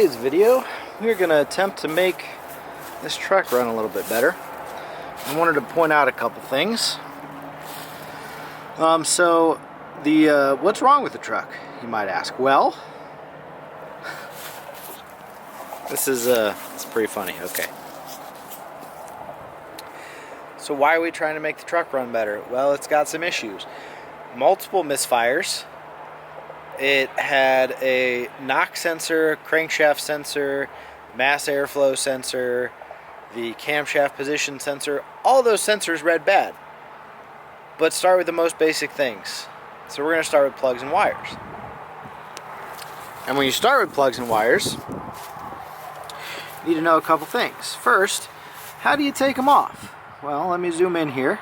In today's video, we're going to attempt to make this truck run a little bit better. I wanted to point out a couple things. What's wrong with the truck, you might ask? Well, it's pretty funny. Okay. So why are we trying to make the truck run better? Well, it's got some issues. Multiple misfires. It had a knock sensor, crankshaft sensor, mass airflow sensor, the camshaft position sensor. All those sensors read bad. But start with the most basic things. So we're going to start with plugs and wires. And when you start with plugs and wires, you need to know a couple things. First, how do you take them off? Well, let me zoom in here.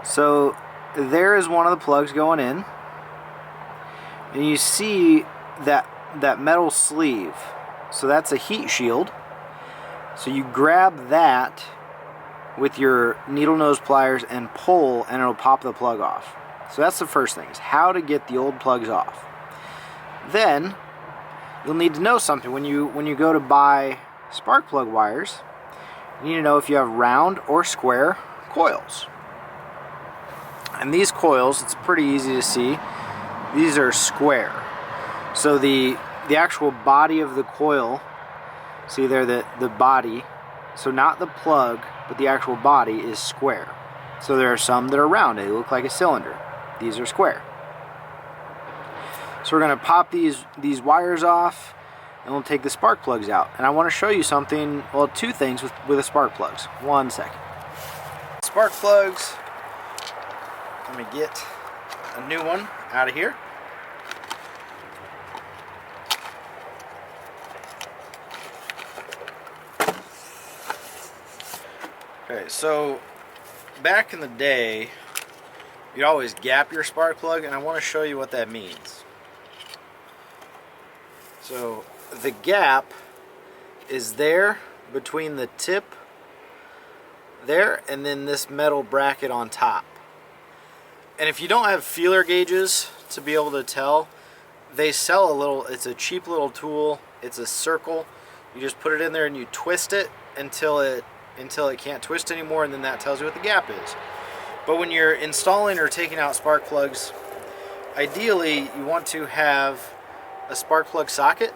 So there is one of the plugs going in. And you see that metal sleeve. So that's a heat shield. So you grab that with your needle nose pliers and pull, and it'll pop the plug off. So that's the first thing, is how to get the old plugs off. Then you'll need to know something. When you go to buy spark plug wires, you need to know if you have round or square coils. And these coils, it's pretty easy to see. These are square. So the actual body of the coil, see there, the body, so not the plug, but the actual body is square. So there are some that are round. They look like a cylinder. These are square. So we're going to pop these wires off, and we'll take the spark plugs out. And I want to show you something, well, two things with the spark plugs. 1 second. Spark plugs, let me get a new one out of here. Okay, so back in the day, you'd always gap your spark plug, and I want to show you what that means. So the gap is there between the tip there and then this metal bracket on top. And if you don't have feeler gauges to be able to tell, they sell a little, it's a cheap little tool. It's a circle. You just put it in there and you twist it until it can't twist anymore, and then that tells you what the gap is. But when you're installing or taking out spark plugs, ideally you want to have a spark plug socket.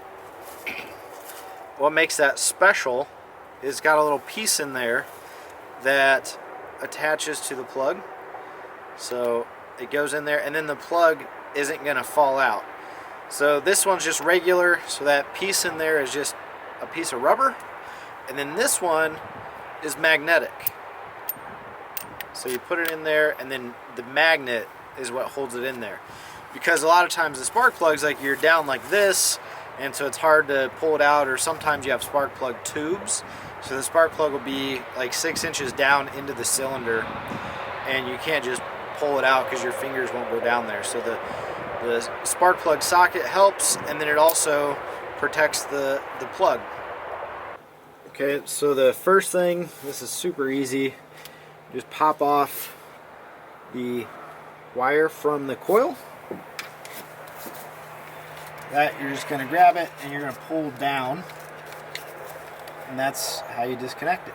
What makes that special is got a little piece in there that attaches to the plug. So it goes in there, and then the plug isn't going to fall out. So this one's just regular, so that piece in there is just a piece of rubber, and then this one is magnetic. So you put it in there, and then the magnet is what holds it in there. Because a lot of times the spark plugs, like, you're down like this, and so it's hard to pull it out, or sometimes you have spark plug tubes. So the spark plug will be like 6 inches down into the cylinder, and you can't just pull it out because your fingers won't go down there. So the spark plug socket helps, and then it also protects the plug. Okay, so the first thing, this is super easy. Just pop off the wire from the coil. That, you're just going to grab it and you're going to pull down, and that's how you disconnect it.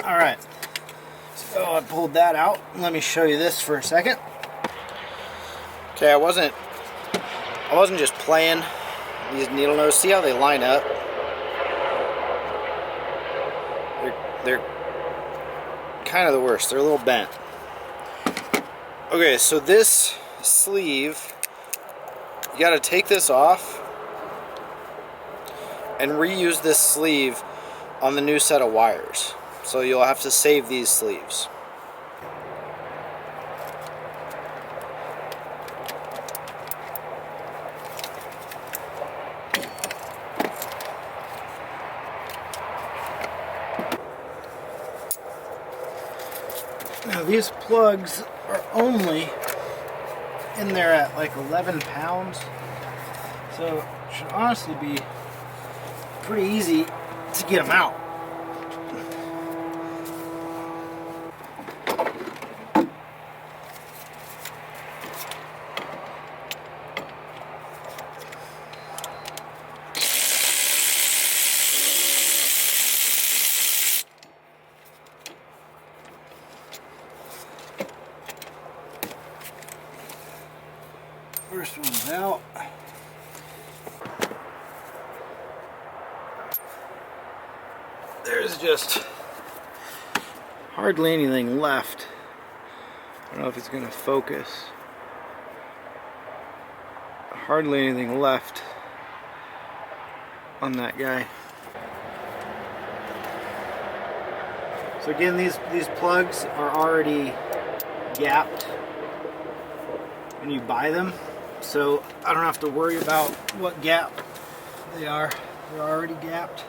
Alright, so I pulled that out. Let me show you this for a second. Okay, I wasn't just playing these needle nose. See how they line up? They're kind of the worst. They're a little bent. Okay, so this sleeve, you got to take this off and reuse this sleeve on the new set of wires. So you'll have to save these sleeves. Now these plugs are only in there at like 11 pounds, so it should honestly be pretty easy to get them out. First one's out. There's just hardly anything left. I don't know if it's going to focus. Hardly anything left on that guy. So again, these plugs are already gapped when you buy them, so I don't have to worry about what gap they are. They're already gapped.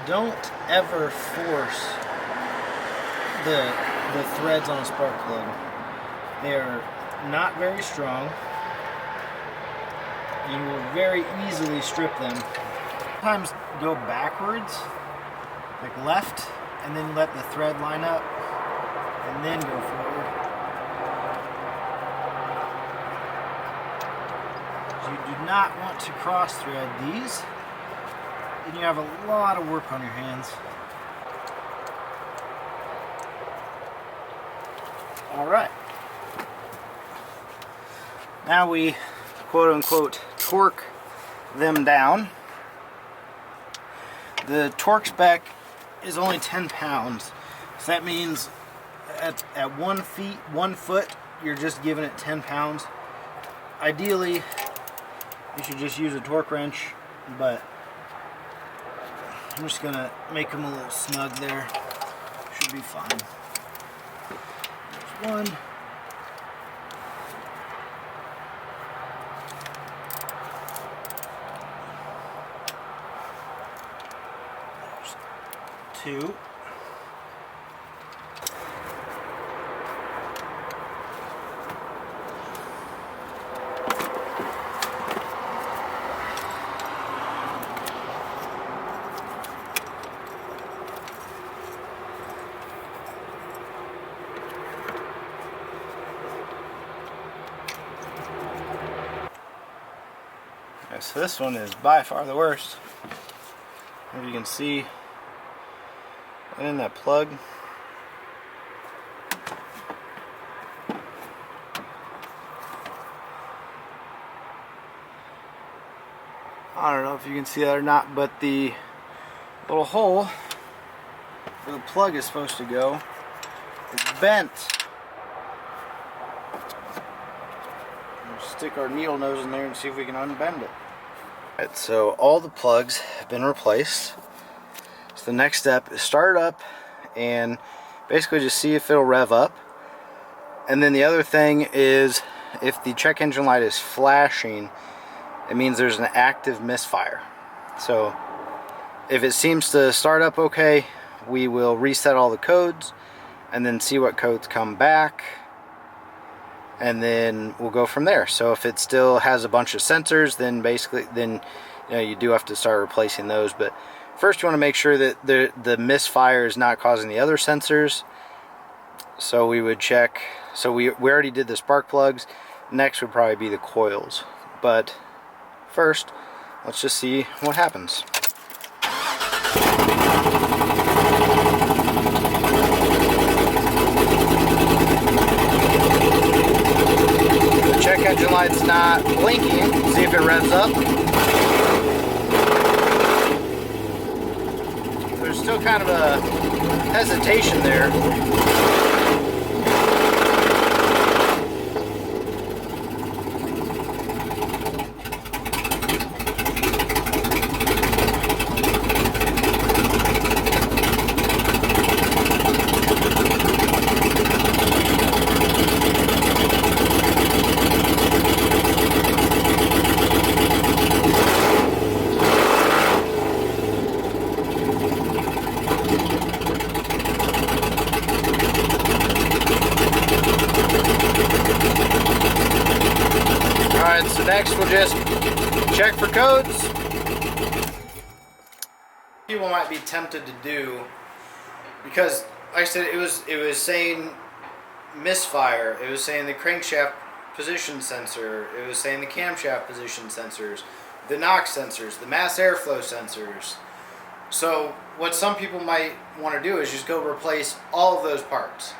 Don't ever force the threads on a spark plug. They are not very strong. You will very easily strip them. Sometimes go backwards, like left, and then let the thread line up, and then go forward. You do not want to cross thread these, and you have a lot of work on your hands. Alright. Now we quote unquote torque them down. The torque spec is only 10 pounds. So that means at 1 foot, you're just giving it 10 pounds. Ideally, you should just use a torque wrench, but I'm just gonna make them a little snug there. Should be fine. There's one. There's two. So this one is by far the worst. As you can see, in that plug, I don't know if you can see that or not, but the little hole where the plug is supposed to go is bent. We'll stick our needle nose in there and see if we can unbend it. Alright, so all the plugs have been replaced. So the next step is start it up and basically just see if it'll rev up. And then the other thing is, if the check engine light is flashing, it means there's an active misfire. So if it seems to start up okay, we will reset all the codes and then see what codes come back, and then we'll go from there. So if it still has a bunch of sensors, then basically you do have to start replacing those. But first you want to make sure that the misfire is not causing the other sensors. So we would check. So we already did the spark plugs. Next would probably be the coils. But first, let's just see what happens. The check engine light's not blinking. See if it revs up. There's still kind of a hesitation there. Alright, so next we'll just check for codes. People might be tempted to do, because like I said, it was saying misfire, it was saying the crankshaft position sensor, it was saying the camshaft position sensors, the NOx sensors, the mass airflow sensors. So what some people might want to do is just go replace all of those parts.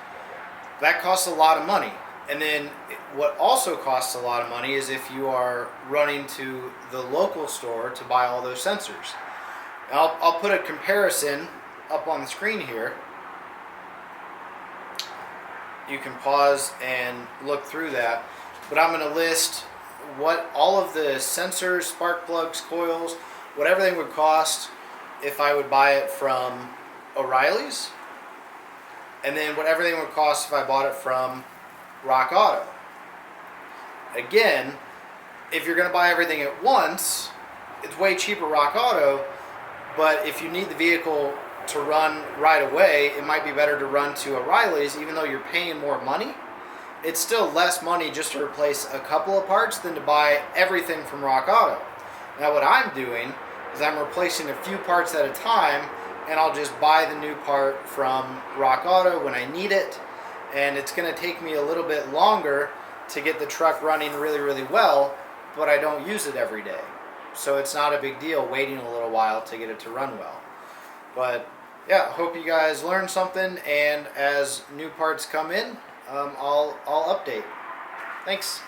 That costs a lot of money. And then what also costs a lot of money is if you are running to the local store to buy all those sensors. I'll put a comparison up on the screen here. You can pause and look through that, but I'm going to list what all of the sensors, spark plugs, coils, what everything would cost if I would buy it from O'Reilly's, and then what everything would cost if I bought it from Rock Auto. Again, if you're going to buy everything at once, it's way cheaper Rock Auto, but if you need the vehicle to run right away, it might be better to run to O'Reilly's. Even though you're paying more money, it's still less money just to replace a couple of parts than to buy everything from Rock Auto. Now what I'm doing is I'm replacing a few parts at a time, and I'll just buy the new part from Rock Auto when I need it, and it's going to take me a little bit longer to get the truck running really, really well, but I don't use it every day. So it's not a big deal waiting a little while to get it to run well. But yeah, hope you guys learned something, and as new parts come in, I'll update. Thanks.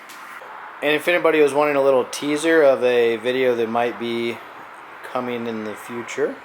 And if anybody was wanting a little teaser of a video that might be coming in the future,